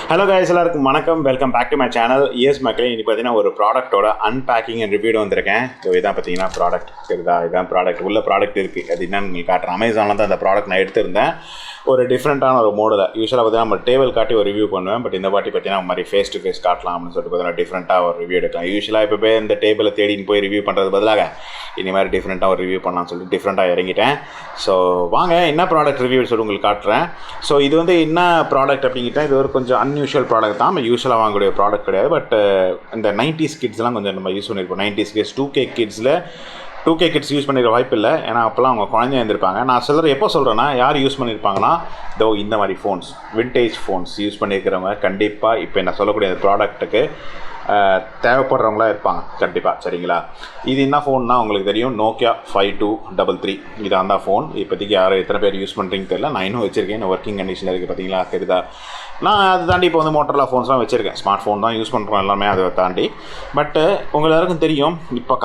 Hello guys, எல்லாருக்கும் வணக்கம். Welcome back to my channel. இயர்ஸ் மக்களே, இன்னைக்கு பார்த்தீங்கன்னா ஒரு ப்ராடக்ட்டோட அன்பேக்கிங் அண்ட் ரிவ்யூ வந்திருக்கேன். ஸோ இதான் பார்த்தீங்கன்னா ப்ராடக்ட் இருக்குதா, இதான் ப்ராடக்ட் உள்ள ப்ராடக்ட் இருக்குது. அது என்னன்னு உங்களுக்கு காட்டுறேன். அமேசானில் தான் அந்த ப்ராடக்ட் நான் எடுத்திருந்தேன். ஒரு டிஃப்ரெண்ட்டான ஒரு மோடில். யூஸ்வலாக பார்த்தீங்கன்னா நம்ம டேபிள் காட்டி ஒரு ரிவ்யூ பண்ணுவேன். பட் இந்த வாட்டி பார்த்தீங்கன்னா மாதிரி ஃபேஸ் டு ஃபேஸ் காட்டலாம் அப்படின்னு சொல்லிட்டு பார்த்தீங்கன்னா டிஃப்ரெண்ட்டாக ஒரு ரிவ்யூ எடுக்கலாம். யூஸ்வலாக இப்போ போய் இந்த டேபிளை தேடின்னு போய் ரிவ்யூ பண்ணுறது பதிலாக இந்த மாதிரி டிஃப்ரெண்ட்டாக ஒரு ரிவ்யூ பண்ணலாம்னு சொல்லிட்டு டிஃப்ரெண்ட்டாக இறங்கிட்டேன். ஸோ வாங்க என்ன ப்ராடக்ட் ரிவ்யூ சொல்லி உங்களுக்கு காட்டுறேன். ஸோ இது வந்து என்ன ப்ராடக்ட் அப்படிங்கிட்டா, இது ஒரு கொஞ்சம் அன்யூஷுவல் ப்ராடக்ட் தான். நம்ம யூஸ்வலாக வாங்கக்கூடிய ப்ராடக்ட் கிடையாது. பட் இந்த 90s கிட்ஸ்லாம் கொஞ்சம் நம்ம யூஸ் பண்ணியிருப்போம். 90s kids 2K கிட்ஸில் 2K kids use பண்ணிக்கிற வாய்ப்பு இல்லை. ஏன்னா அப்போல்லாம் அவங்க குழந்தைய இருந்திருப்பாங்க. நான் சொல்கிற எப்போ சொல்கிறேன்னா, யார் யூஸ் பண்ணியிருப்பாங்கன்னா, இதோ இந்த மாதிரி ஃபோன்ஸ், விண்டேஜ் ஃபோன்ஸ் யூஸ் பண்ணியிருக்கிறவங்க கண்டிப்பாக இப்போ என்ன சொல்லக்கூடிய அந்த ப்ராடக்ட்டுக்கு தேவைப்படுறவங்களா இருப்பாங்க கண்டிப்பாக. சரிங்களா? இது என்ன ஃபோன்னா உங்களுக்கு தெரியும், நோக்கியா 5233. இது அந்த ஃபோன். இப்போதைக்கு யார் எத்தனை பேர் யூஸ் பண்ணுறீங்கன்னு தெரியல. நான் இன்னும் வச்சுருக்கேன். இன்னும் ஒர்க்கிங் கண்டிஷனில் இருக்குது. பார்த்தீங்களா தெரியுதா? நான் அதை தாண்டி இப்போ வந்து மோட்டரோலா ஃபோன்ஸ்லாம் வச்சுருக்கேன். ஸ்மார்ட் ஃபோன் தான் யூஸ் பண்ணுறோம் எல்லாமே அதை தாண்டி. பட்டு உங்கள் எல்லாருக்கும் தெரியும், இப்போ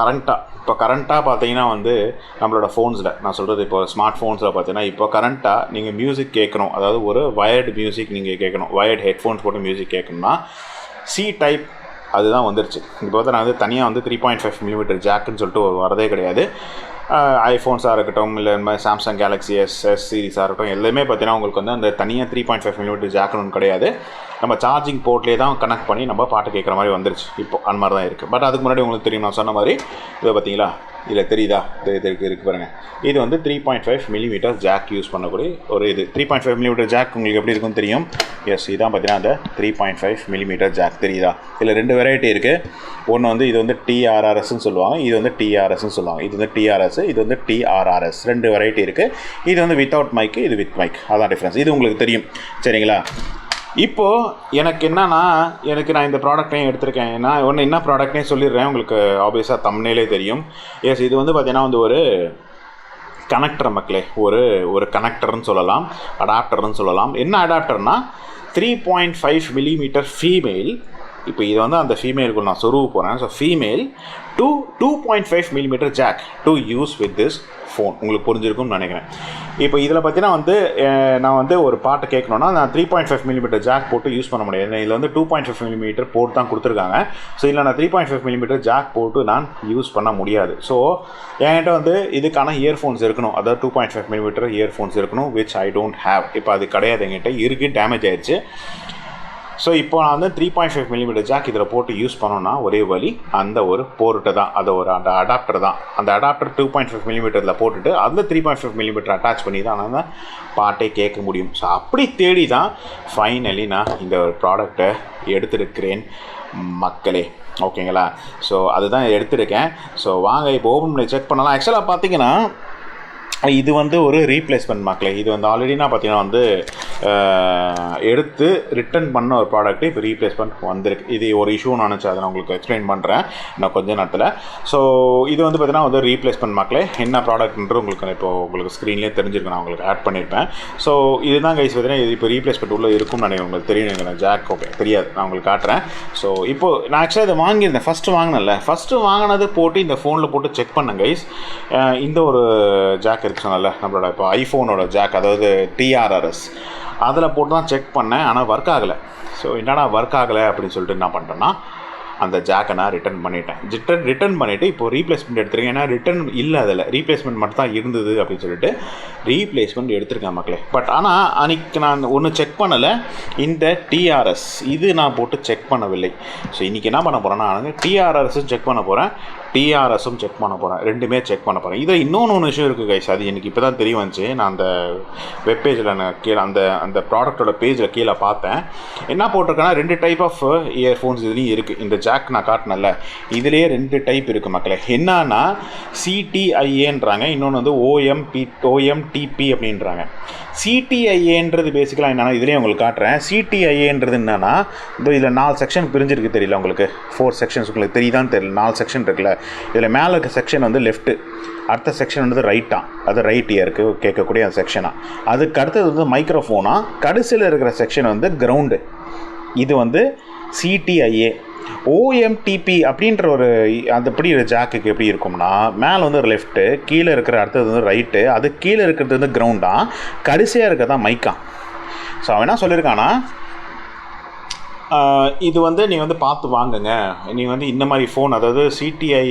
கரண்ட்டாக பார்த்தீங்கன்னா வந்து நம்மளோட ஃபோன்ஸில் நான் சொல்கிறது, இப்போ ஸ்மார்ட் ஃபோன்ஸில் பார்த்தீங்கன்னா இப்போ கரண்ட்டாக நீங்கள் மியூசிக் கேட்கணும், அதாவது ஒரு வயர்டு மியூசிக் நீங்கள் கேட்கணும், வயர்டு ஹெட்ஃபோன்ஸ் போட்டு மியூசிக் கேட்கணும்னா சி டைப் அதுதான் வந்துருச்சு. இப்போ வந்து நான் வந்து தனியாக வந்து 3.5mm ஜாக்குன்னு சொல்லிட்டு வரதே கிடையாது. ஐஃபோன்ஸாக இருக்கட்டும், இல்லை இந்த மாதிரி சாம்சங் கேலக்ஸி எஸ் சீரிஸாக இருக்கட்டும், எல்லாமே பார்த்தீங்கன்னா உங்களுக்கு வந்து அந்த தனியாக 3.5mm ஜாக்குன்னு கிடையாது. நம்ம சார்ஜிங் போர்ட்லேயே தான் கனெக்ட் பண்ணி நம்ம பாட்டு கேட்குற மாதிரி வந்துருச்சு. இப்போ அந்த மாதிரி தான் இருக்குது. பட் அதுக்கு முன்னாடி உங்களுக்கு தெரியும், நான் சொன்ன மாதிரி இதை பார்த்தீங்களா, இதில் தெரியுதா, இருக்குது பாருங்கள். இது வந்து 3.5mm ஜாக் யூஸ் பண்ணக்கூடிய ஒரு இது. 3.5mm ஜாக் உங்களுக்கு எப்படி இருக்குன்னு தெரியும். எஸ், இதான் பார்த்தீங்கன்னா அந்த 3.5mm ஜாக் தெரியுதா? இதில் 2 வெரைட்டி இருக்குது. ஒன்று வந்து இது வந்து TRRSன்னு சொல்லுவாங்க, இது வந்து TRSன்னு சொல்லுவாங்க. இது வந்து TRS, இது வந்து TRRS. 2 வெரைட்டி இருக்குது. இது வந்து வித்தவுட் மைக்கு, இது வித் மைக். அதான் டிஃப்ரென்ஸ். இது உங்களுக்கு தெரியும். சரிங்களா? இப்போது எனக்கு என்னன்னா, நான் இந்த ப்ராடக்ட்டையும் எடுத்திருக்கேன். நான் ஒன்று என்ன ப்ராடக்ட்னே சொல்லிடுறேன். உங்களுக்கு ஆப்வியஸாக தம்ப்நெயிலே தெரியும். எஸ், இது வந்து பார்த்தீங்கன்னா வந்து ஒரு கனெக்டர் மக்களே. ஒரு கனெக்டர்னு சொல்லலாம், அடாப்டர்னு சொல்லலாம். என்ன அடாப்டர்னால் 3.5mm ஃபீமேல். இப்போ இது வந்து அந்த ஃபீமேலுக்கு நான் சொருவு போகிறேன். So female to 2.5mm jack to use with this phone. உங்களுக்கு புரிஞ்சிருக்கும்னு நினைக்கிறேன். இப்போ இதில் பார்த்தீங்கன்னா வந்து நான் வந்து ஒரு பாட்டு கேட்கணுன்னா நான் 3.5mm ஜாக் போட்டு யூஸ் பண்ண முடியாது. இதில் வந்து 2.5mm போட்டு தான் கொடுத்துருக்காங்க. ஸோ இதில் நான் 3.5mm ஜாக் போட்டு நான் யூஸ் பண்ண முடியாது. ஸோ என்கிட்ட வந்து இதுக்கான இயர்ஃபோன்ஸ் இருக்கணும், அதாவது 2.5mm இயர்ஃபோன்ஸ் இருக்கணும், விச் ஐ டோன்ட் ஹேவ். இப்போ அது கிடையாது என்கிட்ட. இருக்குது, டேமேஜ் ஆயிடுச்சு. ஸோ இப்போ நான் வந்து 3.5mm ஜாக் இதில் போட்டு யூஸ் பண்ணோன்னா ஒரே வழி அந்த ஒரு போர்ட்டு தான், அது ஒரு அந்த அடாப்டர் தான். அந்த அடாப்டர் 2.5mm போட்டுட்டு அதில் 3.5mm அட்டாச் பண்ணி தான் நான் பாட்டே கேட்க முடியும். ஸோ அப்படி தேடி தான் ஃபைனலி நான் இந்த ஒரு ப்ராடக்டை எடுத்திருக்கிறேன் மக்களே. ஓகேங்களா? ஸோ அதுதான் எடுத்திருக்கேன். ஸோ வாங்க இப்போ ஓப்பன் பண்ணி செக் பண்ணலாம். ஆக்சுவலாக பார்த்தீங்கன்னா இது வந்து ஒரு ரீப்ளேஸ்மெண்ட் மக்களே. இது வந்து ஆல்ரெடி நான் பார்த்தீங்கன்னா வந்து எடுத்து ரிட்டன் பண்ண ஒரு ப்ராடக்ட்டு இப்போ ரீப்ளேஸ்மெண்ட் வந்திருக்கு. இது ஒரு இஷ்யூ நினச்சி அதை நான் உங்களுக்கு எக்ஸ்பிளைன் பண்ணுறேன் இன்னும் கொஞ்ச நேரத்தில். ஸோ இது வந்து பார்த்தீங்கன்னா வந்து ரீப்ளேஸ்மெண்ட் மக்களே. என்ன ப்ராடக்ட்ன்றது உங்களுக்கு ஸ்க்ரீன்லேயே தெரிஞ்சிருக்கு, நான் உங்களுக்கு ஆட் பண்ணியிருப்பேன். ஸோ இதுதான் கைஸ் பார்த்தீங்கன்னா இது இப்போ ரீப்ளேஸ்மெண்ட் உள்ளே இருக்கும்னு நினைக்கிறேன். உங்களுக்கு தெரியும் ஜாக். ஓகே, தெரியாது, நான் உங்களுக்கு காட்டுறேன். ஸோ இப்போது நான் ஆக்சுவலாக இதை வாங்கியிருந்தேன். ஃபஸ்ட்டு வாங்கினது போட்டு இந்த ஃபோனில் போட்டு செக் பண்ணேன் கைஸ். இந்த ஒரு ஜாக் சொன்னல நம்மளோட இப்போ ஐஃபோனோட ஜாக், அதாவது TRRS, அதில் போட்டு தான் செக் பண்ணேன். ஆனால் ஒர்க் ஆகலை. ஸோ என்னடா ஒர்க் ஆகலை அப்படின்னு சொல்லிட்டு என்ன பண்ணுறேன்னா, அந்த ஜாக்கை நான் ரிட்டன் பண்ணிவிட்டு இப்போது ரீப்ளேஸ்மெண்ட் எடுத்துருக்கேன். ஏன்னா ரிட்டன் இல்லை, அதில் ரீப்ளேஸ்மெண்ட் மட்டும் தான் இருந்தது அப்படின்னு சொல்லிட்டு ரீப்ளேஸ்மெண்ட் எடுத்திருக்கேன் மக்களே. பட் ஆனால் அன்றைக்கி நான் ஒன்று செக் பண்ணலை, இந்த TRS இது நான் போட்டு செக் பண்ணவில்லை. ஸோ இன்றைக்கி என்ன பண்ண போகிறேன்னா, TRRஸும் செக் பண்ண போகிறேன், TRSும் செக் பண்ண போகிறேன். 2மே செக் பண்ண போகிறேன். இதில் இன்னொன்று விஷயம் இருக்குது கைஸ். அது எனக்கு இப்போ தான் தெரிய வந்துச்சு. நான் அந்த வெப்பேஜில் நான் கீழே அந்த ப்ராடக்டோட பேஜில் கீழே பார்த்தேன். என்ன போட்டிருக்கேன்னா 2 டைப் ஆஃப் இயர்ஃபோன்ஸ் இதுலேயும் இருக்குது. இந்த ஜாக் நான் காட்டினல, இதுலேயே 2 டைப் இருக்குது மக்களே. என்னன்னா CTIAன்றாங்க, இன்னொன்று வந்து OMTP அப்படின்றாங்க. CTIAன்றது பேசிக்கலாக என்னென்னா, இதுலேயே உங்களுக்கு காட்டுறேன். CTIAன்றது என்னென்னா, இதில் 4 செக்ஷன் பிரிஞ்சிருக்கு தெரியல உங்களுக்கு. 4 செக்ஷன்ஸ் உங்களுக்கு தெரியுதான்னு தெரியல. 4 செக்ஷன் இருக்குல்ல. இதில் மேலே இருக்க செக்ஷன் வந்து லெஃப்ட்டு, அடுத்த செக்ஷன் வந்து ரைட்டாக, அது ரைட் இயருக்கு கேட்கக்கூடிய அந்த செக்ஷனாக. அதுக்கு அடுத்தது வந்து மைக்ரோஃபோனாக, கடைசியில் இருக்கிற செக்ஷன் வந்து கிரவுண்டு. இது வந்து CTIA. OMTP அப்படின்ற ஒரு அதுபடி ஜாக்குக்கு எப்படி இருக்கும்னா, மேலே வந்து லெஃப்ட்டு, கீழே இருக்கிற அடுத்தது வந்து ரைட்டு, அது கீழே இருக்கிறது வந்து கிரவுண்டாக, கடைசியாக இருக்கிறது தான் மைக்கா. ஸோ அவன் என்ன சொல்லியிருக்கான்னா, இது வந்து நீ வந்து பார்த்து வாங்குங்க. நீ வந்து இந்த மாதிரி ஃபோன், அதாவது சிடிஐ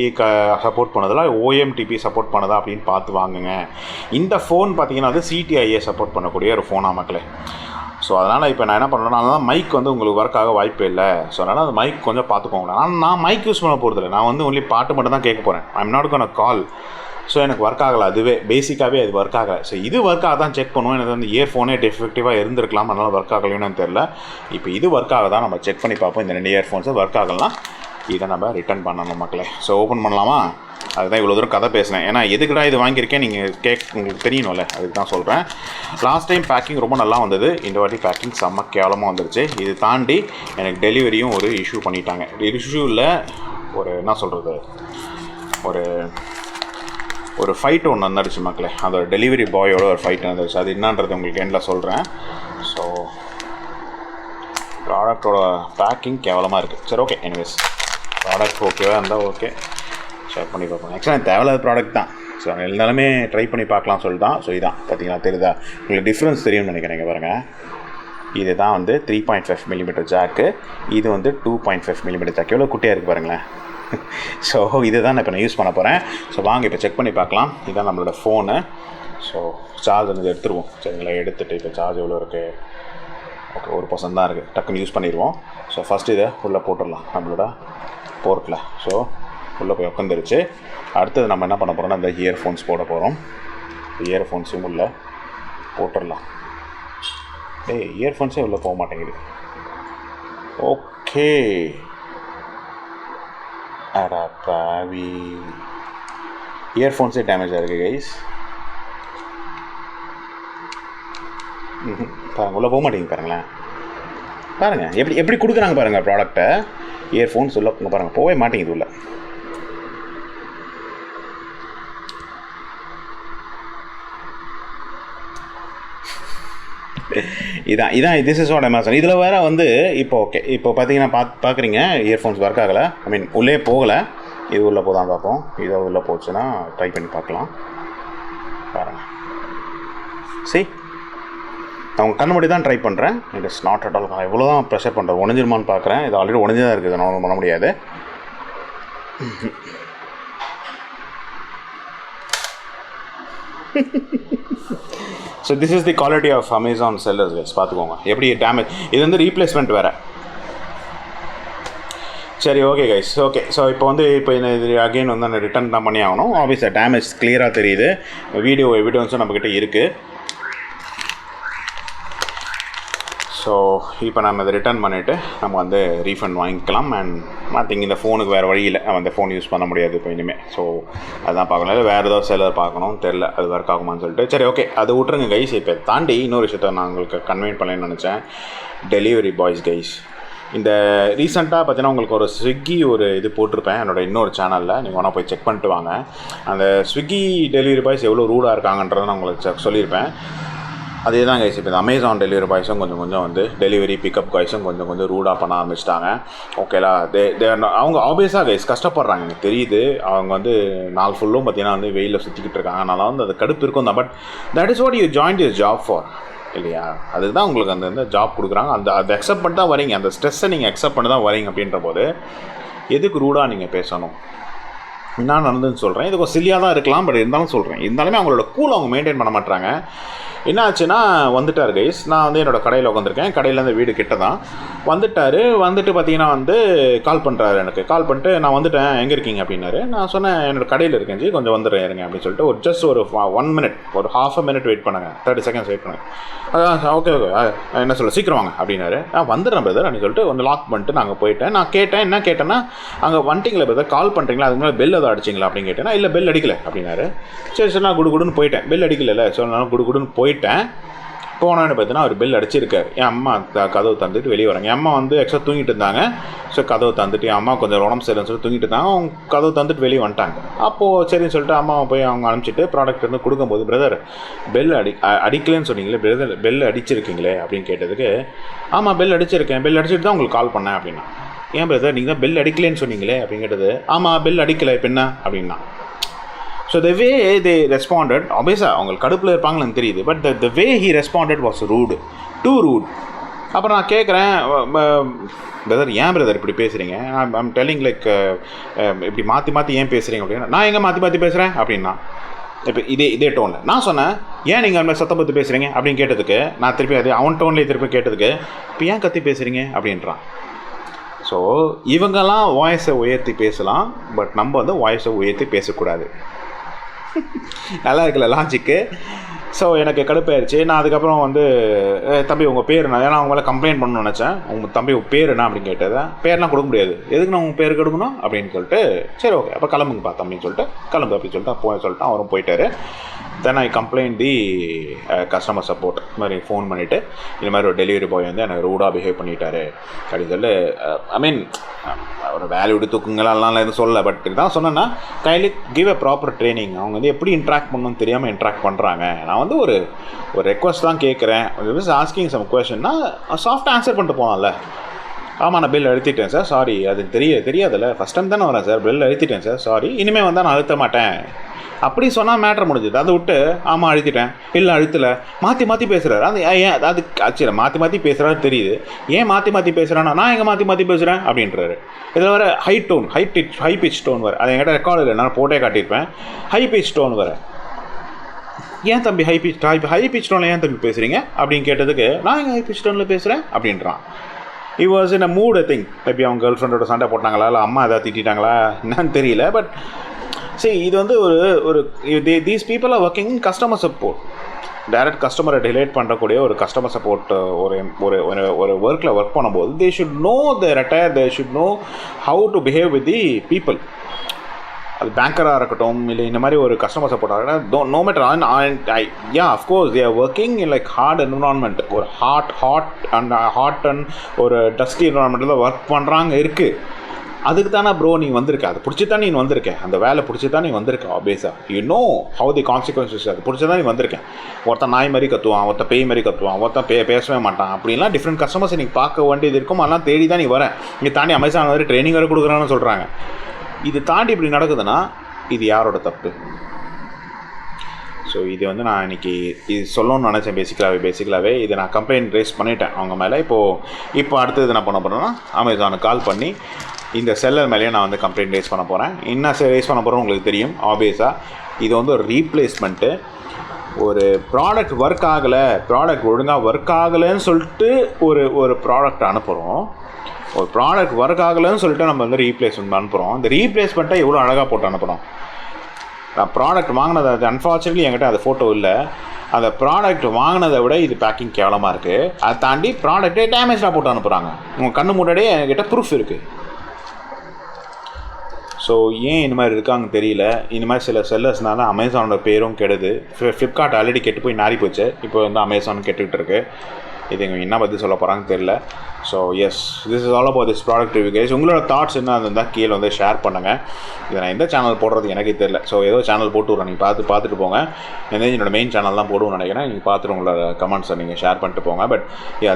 சப்போர்ட் பண்ணதில்ல, ஓஎம்டிபி சப்போர்ட் பண்ணதா அப்படின்னு பார்த்து வாங்குங்க. இந்த ஃபோன் பார்த்தீங்கன்னா அது சிடிஐயை சப்போர்ட் பண்ணக்கூடிய ஒரு ஃபோனாக மக்களே. ஸோ அதனால் இப்போ நான் என்ன பண்ணுறேன்னா, அதனால் மைக் வந்து உங்களுக்கு ஒர்க் ஆக வாய்ப்பே இல்லை. ஸோ அதனால் அந்த மைக் கொஞ்சம் பார்த்துக்கோங்க. ஆனால் நான் மைக் யூஸ் பண்ண போகிறதில்ல, நான் வந்து ஒன்லி பாட்டு மட்டும் தான் கேட்க போகிறேன். I am not gonna call. So எனக்கு ஒர்க் ஆகலை, அதுவே பேசிக்காகவே அது ஒர்க் ஆகலை. ஸோ இது ஒர்க் ஆக தான் செக் பண்ணுவோம். எனக்கு வந்து இயர்ஃபோனே டிஃபெக்டிவாக இருந்திருக்கலாம், அதனால் ஒர்க் ஆகலைன்னு தெரில. இப்போ இது ஒர்க் ஆக தான் நம்ம செக் பண்ணி பார்ப்போம். இந்த 2 இயர்ஃபோன்ஸை ஒர்க் ஆகலாம், இதை நம்ம ரிட்டர்ன் பண்ணணும் மக்களே. ஸோ ஓப்பன் பண்ணலாமா? அதுதான் இவ்வளோ தூரம் கதை பேசினேன். ஏன்னா எதுக்குடா இது வாங்கியிருக்கேன் நீங்கள் உங்களுக்கு தெரியணும்ல, அதுக்கு தான் சொல்கிறேன். லாஸ்ட் டைம் பேக்கிங் ரொம்ப நல்லா வந்தது, இந்த வாட்டி பேக்கிங் செம்ம கேவலமாக வந்துருச்சு. இது தாண்டி எனக்கு டெலிவரியும் ஒரு இஷ்யூ பண்ணிட்டாங்க. இஷ்யூவில் ஒரு என்ன சொல்கிறது, ஒரு ஃபைட் ஒன்று வந்துடுச்சு மக்களே. அதோட டெலிவரி பாயோட ஒரு ஃபைட் வந்துடுச்சு. அது என்னன்றது உங்களுக்கு எண்டில் சொல்கிறேன். ஸோ ப்ராடக்டோட பேக்கிங் கேவலமாக இருக்குது. சரி ஓகே, எனிவேஸ் ப்ராடக்ட் ஓகேவா இருந்தால் ஓகே, செக் பண்ணி பார்ப்போம். ஆக்சுவலாக தேவையில்லாத ப்ராடக்ட் தான். ஸோ எல்லாருமே ட்ரை பண்ணி பார்க்கலாம் சொல்லி தான். ஸோ இதான் பார்த்தீங்களா, தெரியுதா உங்களுக்கு டிஃப்ரென்ஸ் தெரியும்னு நினைக்கிறேங்க. பாருங்கள், இது தான் வந்து 3.5 mm ஜாக்கு, இது வந்து 2.5 mm ஜாக். எவ்வளோ குட்டியாக இருக்குது பாருங்களேன். ஸோ இதை தான் நான் இப்போ யூஸ் பண்ண போகிறேன். ஸோ வாங்க இப்போ செக் பண்ணி பார்க்கலாம். இதுதான் நம்மளோட ஃபோனு. ஸோ சார்ஜ் வந்து எடுத்துருவோம். சரிங்களா, எடுத்துகிட்டு இப்போ சார்ஜ் எவ்வளோ இருக்குது? ஓகே, 1% தான் இருக்குது. டக்குன்னு யூஸ் பண்ணிடுவோம். ஸோ ஃபஸ்ட்டு இதை உள்ளே போட்டுடலாம் நம்மளோட போர்ட்டில். ஸோ உள்ளே போய் உட்காந்துருச்சு. அடுத்தது நம்ம என்ன பண்ண போகிறோம்னா, இந்த இயர்ஃபோன்ஸ் போட போகிறோம். இயர்ஃபோன்ஸையும் உள்ளே போட்டுடலாம். இயர்ஃபோன்ஸே உள்ளே போக மாட்டேங்குது. ஓகே, அடா பாவி, இயர்ஃபோன்ஸே டேமேஜாக இருக்குது கைஸ். பாருங்கள், உள்ளே போக மாட்டேங்குது. பாருங்களேன், பாருங்கள் எப்படி கொடுக்குறாங்க பாருங்கள் ப்ராடக்டை. இயர்ஃபோன்ஸ் உள்ள பாருங்கள், போகவே மாட்டேங்குது உள்ள. இதான் this is what I Mason. இதில் வேறு வந்து இப்போ ஓகே, இப்போ பார்த்தீங்கன்னா பார்க்குறீங்க இயர்ஃபோன்ஸ் ஒர்க் ஆகலை. ஐ மீன் உள்ளே போகலை. இது உள்ளே போதான் பார்ப்போம். இதை உள்ளே போச்சுன்னா ட்ரை பண்ணி பார்க்கலாம். பாருங்கள், சரி நான் உங்கள் கண்ணு மட்டும் தான் ட்ரை பண்ணுறேன். It is not at all. எவ்வளோ தான் ப்ரெஷர் பண்ணுறேன், உடஞ்சிருமான்னு பார்க்குறேன். இது ஆல்ரெடி உடஞ்சி தான் இருக்குது, நான் பண்ண முடியாது. So this is the quality of Amazon sellers guys. பார்த்துக்கோங்க எப்படி டேமேஜ். இது வந்து ரீப்ளேஸ்மெண்ட் வேறு. சரி ஓகே கைஸ், ஓகே. ஸோ இப்போ இது அகெயின் வந்து நான் ரிட்டர்ன் தான் பண்ணி ஆகணும். ஆப்வியஸாக டேமேஜ் கிளியராக தெரியுது. வீடியோ எவிடன்ஸும் நம்மக்கிட்ட இருக்குது. ஸோ இப்போ நம்ம இதை ரிட்டர்ன் பண்ணிவிட்டு நம்ம வந்து ரீஃபண்ட் வாங்கிக்கலாம். அண்ட் மாற்றிங்க, இந்த ஃபோனுக்கு வேறு வழி இல்லை, நம்ம இந்த ஃபோன் யூஸ் பண்ண முடியாது இப்போ இனிமேல். ஸோ அதுதான் பார்க்கணும், இல்லை வேறு ஏதாவது செல்லர் பார்க்கணும், தெரில அது ஒர்க் ஆகுமான்னு சொல்லிட்டு. சரி ஓகே, அது விட்ருங்க கைஸ். இப்போ தாண்டி இன்னொரு விஷயத்த நான் உங்களுக்கு கன்வென்ட் பண்ணலன்னு நினச்சேன். டெலிவரி பாய்ஸ் கைஸ், இந்த ரீசெண்டாக பார்த்தீங்கன்னா உங்களுக்கு ஒரு ஸ்விக்கி ஒரு இது போட்டிருப்பேன் என்னோடய இன்னொரு சேனலில். நீங்கள் வேணால் போய் செக் பண்ணிட்டு வாங்க. அந்த ஸ்விக்கி டெலிவரி பாய்ஸ் எவ்வளோ ரூடாக இருக்காங்கன்றதை நான் உங்களுக்கு சொல்லியிருப்பேன். அதே தான் கைஸ். இப்போ இந்த அமேசான் டெலிவரி பாய்ஸும் கொஞ்சம் வந்து டெலிவரி பிக்கப் காய்ஸும் கொஞ்சம் ரூடாக பண்ண ஆரம்பிச்சிட்டாங்க. ஓகேலா, அவங்க ஆப்வியஸாக கைஸ் கஷ்டப்படுறாங்க, எனக்கு தெரியுது. அவங்க வந்து நாள் ஃபுல்லும் பார்த்தீங்கன்னா வந்து வெயிலில் சுற்றிக்கிட்டு இருக்காங்க. அதனால வந்து அது கடுப்பு இருக்கும் தான். But that is what you join this job for, இல்லையா? அதுக்கு தான் உங்களுக்கு அந்த ஜாப் கொடுக்குறாங்க. அதை அக்செப்ட் பண்ணி தான் வரீங்க. அந்த ஸ்ட்ரெஸ்ஸை நீங்கள் அக்செப்ட் பண்ணி தான் வரீங்க. அப்படின்ற போது எதுக்கு ரூடாக நீங்கள் பேசணும்? என்ன நடந்துன்னு சொல்கிறேன். இது கொஞ்சம் சில்லியாக தான் இருக்கலாம், பட் இருந்தாலும் சொல்கிறேன். இருந்தாலுமே அவங்களோட கூல் அவங்க மெயின்டைன் பண்ண மாட்டாங்க. என்ன ஆச்சுன்னா, வந்துட்டார் கைஸ். நான் வந்து என்னோடய கடையில் உட்காந்துருக்கேன். கடையிலேருந்து வீடு கிட்ட தான் வந்துட்டு பார்த்தீங்கன்னா வந்து கால் பண்ணுறாரு. எனக்கு கால் பண்ணிட்டு, நான் வந்துட்டேன், எங்கே இருக்கீங்க அப்படின்னாரு. நான் சொன்னேன், என்னோடய கடையில் இருக்கேன் ஜி, கொஞ்சம் வந்துடுறேன் இருங்க அப்படின்னு சொல்லிட்டு ஒரு ஜஸ்ட் ஒரு 1 minute, ஒரு ½ minute வெயிட் பண்ணுங்க, 30 seconds வெயிட் பண்ணுங்க. ஓகே என்ன சொல்ல, சீக்கிரம் வாங்க அப்படின்னாரு. வந்துடுறேன் பிரதர் அப்படின்னு சொல்லிட்டு வந்து லாக் பண்ணிட்டு நாங்கள் போயிட்டேன். நான் கேட்டேன், என்ன கேட்டேன்னா, அங்கே வந்துட்டிங்களா பிரதர், கால் பண்ணுறீங்களா, அதுக்கு மேலே பெல் எதாவது அடிச்சிங்களா அப்படின்னு கேட்டேன்னா, இல்லை பெல் அடிக்கலை அப்படின்னாரு. சரி நான் குடுன்னு போயிட்டேன். பெல் அடிக்கல, ஸோ நான் குடுன்னு போயிட்டேன். போனோன்னு பார்த்தீங்கன்னா அவர் பெல் அடிச்சிருக்காரு. என் அம்மா கதவை தந்துட்டு வெளியே வராங்க. என் அம்மா வந்து எக்ஸ்ட்ரா தூங்கிட்டு இருந்தாங்க. ஸோ கதவை தந்துட்டு, என் அம்மா கொஞ்சம் உடம்பு சரியில்லைன்னு சொல்லி தூங்கிட்டு இருந்தாங்க. அவங்க கதவை தந்துட்டு வெளியே வந்துட்டாங்க. அப்போது சரின்னு சொல்லிட்டு அம்மாவை போய் அவங்க அனுப்பிச்சிட்டு ப்ராடக்ட் வந்து கொடுக்கும்போது, பிரதர் பெல் அடிக்கலைன்னு சொன்னீங்களே பிரதர், பெல் அடிச்சிருக்கீங்களே அப்படின்னு கேட்டதுக்கு, ஆமாம் பெல் அடிச்சிருக்கேன், பெல் அடிச்சுட்டு தான் உங்களுக்கு கால் பண்ணேன் அப்படின்னா. ஏன் பிரதர் நீங்கள் தான் பெல் அடிக்கலைன்னு சொன்னீங்களே அப்படின்னு கேட்டது. ஆமாம் பெல் அடிக்கலை, இப்போ என்ன அப்படின்னா. So the way they responded, ஆப்வியஸாக அவங்களுக்கு கடுப்பில் இருப்பாங்கன்னு தெரியுது. But the way he responded was rude, too rude. அப்புறம் நான் கேட்குறேன், பிரதர் ஏன் பிரதர் இப்படி பேசுகிறீங்க, ஐம் டெல்லிங் லைக் இப்படி மாற்றி மாற்றி ஏன் பேசுகிறீங்க அப்படின்னா, நான் எங்கே மாற்றி மாற்றி பேசுகிறேன் அப்படின்னா, இப்போ இதே டோனில் நான் சொன்னேன், ஏன் நீங்கள் அந்த மாதிரி சத்தம் பற்றி பேசுகிறீங்க அப்படின்னு கேட்டதுக்கு, நான் திருப்பி அது அவன் டோன்லேயே திருப்பி கேட்டதுக்கு, இப்போ ஏன் கத்தி பேசுகிறீங்க அப்படின்றான். ஸோ இவங்கெல்லாம் வாய்ஸை உயர்த்தி பேசலாம், பட் நம்ம வந்து வாய்ஸை உயர்த்தி பேசக்கூடாது. நல்லா இருக்குல்ல லாஜிக்கு. ஸோ எனக்கு கடுப்பாயிருச்சு. நான் அதுக்கப்புறம் வந்து தம்பி உங்கள் பேர் நான், ஏன்னா அவங்க மேலே கம்ப்ளைண்ட் பண்ணணும்னு நினச்சேன். உங்கள் தம்பி உங்கள் பேர் என்ன அப்படின்னு கேட்டதேன். பேர்லாம் கொடுக்க முடியாது, எதுக்கு நான் உங்கள் பேர் கொடுக்கணும் அப்படின்னு சொல்லிட்டு, சரி ஓகே அப்போ கிளம்புங்கப்பா தம்பின்னு சொல்லிட்டு, கிளம்பு அப்படின்னு சொல்லிட்டு போய் சொல்லிட்டு அவரும் போயிட்டார். தென் ஐ கம்ப்ளைண்ட் தி கஸ்டமர் சப்போர்ட். இது மாதிரி ஃபோன் பண்ணிவிட்டு, இது மாதிரி ஒரு டெலிவரி பாய் வந்து எனக்கு ரூடாக பிஹேவ் பண்ணிட்டாரு அப்படின்னு சொல்லி, ஐ மீன் ஒரு வேல்யூ தூக்குங்களாம் எதுவும் சொல்லலை, பட் இதுதான் சொன்னேன்னா கைலி கிவ் அ ப்ராப்பர் ட்ரைனிங். அவங்க வந்து எப்படி இன்ட்ராக்ட் பண்ணணும்னு தெரியாமல் இன்ட்ராக்ட் பண்ணுறாங்க. நான் வந்து ஒரு ரெக்வஸ்ட் தான் கேட்குறேன், ஆஸ்கிங் சம் கொஸ்டின்னா சாஃப்டாக ஆன்சர் பண்ணிட்டு போகலாம்ல. ஆமாம் நான் பில் அழுத்திட்டேன் சார், சாரி அது தெரியாதுல்ல, ஃபஸ்ட் டைம் தானே வரேன் சார், பில் அழுத்திட்டேன் சார், சாரி இனிமேல் வந்தால் நான் அழுத்த மாட்டேன் அப்படி சொன்னால் மேட்ரு முடிஞ்சுது. அதை விட்டு ஆமாம் அழுத்திட்டேன் இல்லை அழுத்தலை மாற்றி மாற்றி பேசுகிறாரு. அது ஏன் அது ஆச்சரிய மாற்றி மாற்றி பேசுகிறாரு தெரியுது, ஏன் மாற்றி மாற்றி பேசுகிறான்னா நான் எங்கே மாற்றி மாற்றி பேசுகிறேன் அப்படின்றாரு. இதில் வர ஹை பிச் டோன் வர, அது என்கிட்ட ரெக்கார்டு இல்லை, நான் போட்டே காட்டியிருப்பேன். ஹை பிச் டோன் வர, ஏன் தம்பி ஹை பிச் டோனில் ஏன் தம்பி பேசுகிறீங்க அப்படின்னு கேட்டதுக்கு, நான் எங்கே ஹை பிச் டோனில் பேசுகிறேன் அப்படின்றான். He was in a mood, I think. Maybe அவங்க கேர்ள் ஃப்ரெண்டோட சண்டை போட்டாங்களா இல்லை அம்மா எதாவது திட்டாங்களா என்னன்னு தெரியல. பட் சரி, இது வந்து ஒரு these people are working in customer support. Direct கஸ்டமரை டிலேட் பண்ணக்கூடிய ஒரு கஸ்டமர் சப்போர்ட் ஒரு ஒர்க்கில் ஒர்க் பண்ணும்போது they should know their attire, they should know how to behave with the people. அது பேங்கராக இருக்கட்டும் இல்லை இந்த மாதிரி ஒரு கஸ்டமர் சப்போர்ட்டாக இருக்கட்டும், no matter of course they are working in like hard environment, ஒரு ஹாட் அண்ட் ஒரு டஸ்டி என்விரான்மெண்ட்டில் தான் ஒர்க் பண்ணுறாங்க இருக்குது. அதுக்கு தானே ப்ரோ நீ வந்திருக்க, அதை பிடிச்சி தான் நீ வந்திருக்கேன், அந்த வேலை பிடிச்சி தான் நீ வந்திருக்கேன். ஆப்வியஸாக you know how the consequences, அது பிடிச்சி தான் நீ வந்திருக்கேன். ஒருத்தன் நாய் மாதிரி கத்துவான், ஒருத்தன் பேய் மாதிரி கத்துவான், ஒருத்தன் பேசவே மாட்டான், அப்படின்லாம் டிஃப்ரெண்ட் கஸ்டமர்ஸ் நீ பார்க்க வேண்டியது இருக்கும். அதெல்லாம் தேடி தான் நீ வரேன். இங்கே தாண்டி அமேசான் மாதிரி ட்ரைனிங் வேறு கொடுக்குறான்னு சொல்கிறாங்க. இது தாண்டி இப்படி நடக்குதுன்னா இது யாரோட தப்பு? ஸோ இது வந்து நான் இன்றைக்கி இது சொல்லணும்னு நினச்சேன். பேசிக்கலாகவே இதை நான் கம்ப்ளைண்ட் ரைஸ் பண்ணிட்டேன் அவங்க மேலே. இப்போ அடுத்தது என்ன பண்ண போகிறேன்னா, அமேசானுக்கு கால் பண்ணி இந்த செல்லர் மேலேயே நான் வந்து கம்ப்ளைண்ட் ரைஸ் பண்ண போகிறேன். என்ன ரைஸ் பண்ண போகிறோம் உங்களுக்கு தெரியும். ஆப்வியஸாக இது வந்து ஒரு ரீப்ளேஸ்மெண்ட்டு. ஒரு ப்ராடக்ட் ஒழுங்காக ஒர்க் ஆகலைன்னு சொல்லிட்டு ஒரு ப்ராடக்ட் அனுப்புகிறோம். ஒரு ப்ராடக்ட் ஒர்க் ஆகலைன்னு சொல்லிட்டு நம்ம வந்து ரீப்ளேஸ்மெண்ட் அனுப்புகிறோம். இந்த ரீப்ளேஸ்மெண்ட்டை எவ்வளோ அழகாக போட்டு அனுப்புகிறோம். நான் ப்ராடக்ட் வாங்கினது, அது அன்ஃபார்ச்சுனேட்லி என்கிட்ட அது ஃபோட்டோ இல்லை. அந்த ப்ராடக்ட் வாங்கினதை விட இது பேக்கிங் கேவலமாக இருக்குது. அதை தாண்டி ப்ராடக்ட்டே டேமேஜாக போட்டு அனுப்புகிறாங்க. உங்கள் கண்ணு முன்னாடியே என்கிட்ட ப்ரூஃப் இருக்குது. ஸோ ஏன் இந்த மாதிரி இருக்காங்க தெரியல. இந்த மாதிரி சில செல்லர்ஸ்னால அமேசானோட பேரும் கெடுது. ஃப்ளிப்கார்ட் ஆல்ரெடி கெட்டு போய் நாரி போச்சு, இப்போ வந்து அமேசான் கெட்டுக்கிட்டு இருக்குது. இது எங்கள் என்ன பற்றி சொல்ல போகிறாங்கன்னு தெரில. So yes, this is all about this product review guys. உங்களோட தாட்ஸ் என்ன இருந்தால் கீழே வந்து ஷேர் பண்ணுங்கள். இதை நான் எந்த சேனல் போடுறது எனக்கே தெரில. ஸோ ஏதோ சேனல் போட்டு விட்றேன், நீங்கள் பார்த்துட்டு போங்க. என்னோட மெயின் சேனல் தான் போடுவோம்னு நினைக்கிறேன். நீங்கள் பார்த்துட்டு உங்களோட கமெண்ட்ஸை நீங்கள் ஷேர் பண்ணிட்டு போங்க. But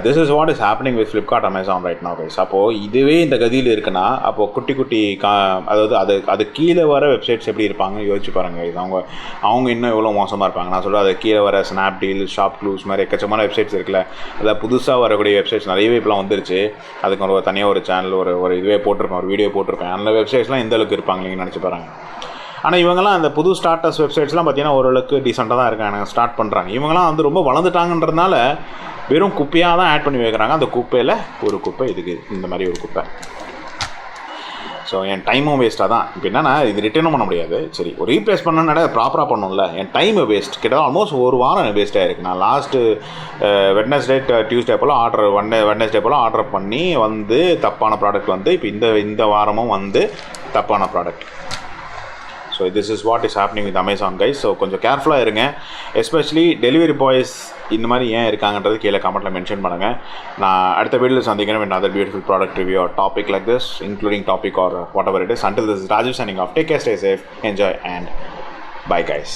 this is what is happening with Flipkart Amazon right now guys. அப்போது இதுவே இந்த கதியில் இருக்குன்னா, அப்போது குட்டி அதாவது அது கீழே வர வெப்சைட்ஸ் எப்படி இருப்பாங்கன்னு யோசிச்சு பாருங்கள். இது அவங்க இன்னும் எவ்வளோ மோசமாக இருப்பாங்க. நான் சொல்கிறேன், அது கீழே வர ஸ்னாப்டீல், ஷாப் க்ளூஸ் மாதிரி எக்கச்சமான வெப்சைட்ஸ் இருக்குல்ல, அதில் புதுசாக வரக்கூடிய வெப்சைட்ஸ் நிறையவே இப்போலாம் வந்துருச்சு. அதுக்கு ஒரு தனியாக ஒரு சேனல் ஒரு இதுவே போட்டிருப்பேன், ஒரு வீடியோ போட்டிருப்பேன். அந்த வெப்சைட்ஸ்லாம் எந்த அளவுக்கு இருப்பாங்க நீங்கள் நினச்சி பாருங்க. ஆனால் இவங்கெல்லாம் அந்த புது ஸ்டார்டர்ஸ் வெப்சைட்ஸ்லாம் பார்த்தீங்கன்னா ஓரளவுக்கு டீசெண்டாக தான் இருக்காங்க, ஸ்டார்ட் பண்ணுறாங்க. இவங்கெல்லாம் வந்து ரொம்ப வளர்ந்துட்டாங்கன்றதுனால வெறும் குப்பையாக தான் ஆட் பண்ணி வைக்கிறாங்க. அந்த குப்பையில் ஒரு குப்பை இதுக்கு இந்த மாதிரி ஒரு குப்பை. ஸோ என் டைமும் வேஸ்ட்டாக தான். இப்போ என்னன்னா, இது ரிட்டர்னும் பண்ண முடியாது. சரி, ஒரு ரீப்ளேஸ் பண்ணனால ப்ராப்பராக பண்ணணும்ல. என் டைம் வேஸ்ட், கிட்டத்தட்ட ஆல்மோஸ்ட் ஒரு வாரம் வேஸ்ட்டாக இருக்குது. நான் லாஸ்ட்டு வெட்னஸ்டே டியூஸ்டே போல் வெட்னஸ்டே போல் ஆர்டர் பண்ணி வந்து தப்பான ப்ராடக்ட் வந்து இப்போ இந்த வாரமும் வந்து தப்பான product. So this is what is happening with Amazon guys. So கொஞ்சம் கேர்ஃபுல்லாக இருங்க. எஸ்பெஷலி டெலிவரி பாய்ஸ் இந்த மாதிரி ஏன் இருக்காங்கன்றது கீழே கமெண்ட்டில் மென்ஷன் பண்ணுங்கள். நான் அடுத்த வீடியோவில் சந்திக்கிறேன் with another beautiful product review or topic like this, including topic or whatever it is. Until this is Raju signing off. Take care, stay safe, enjoy and bye guys.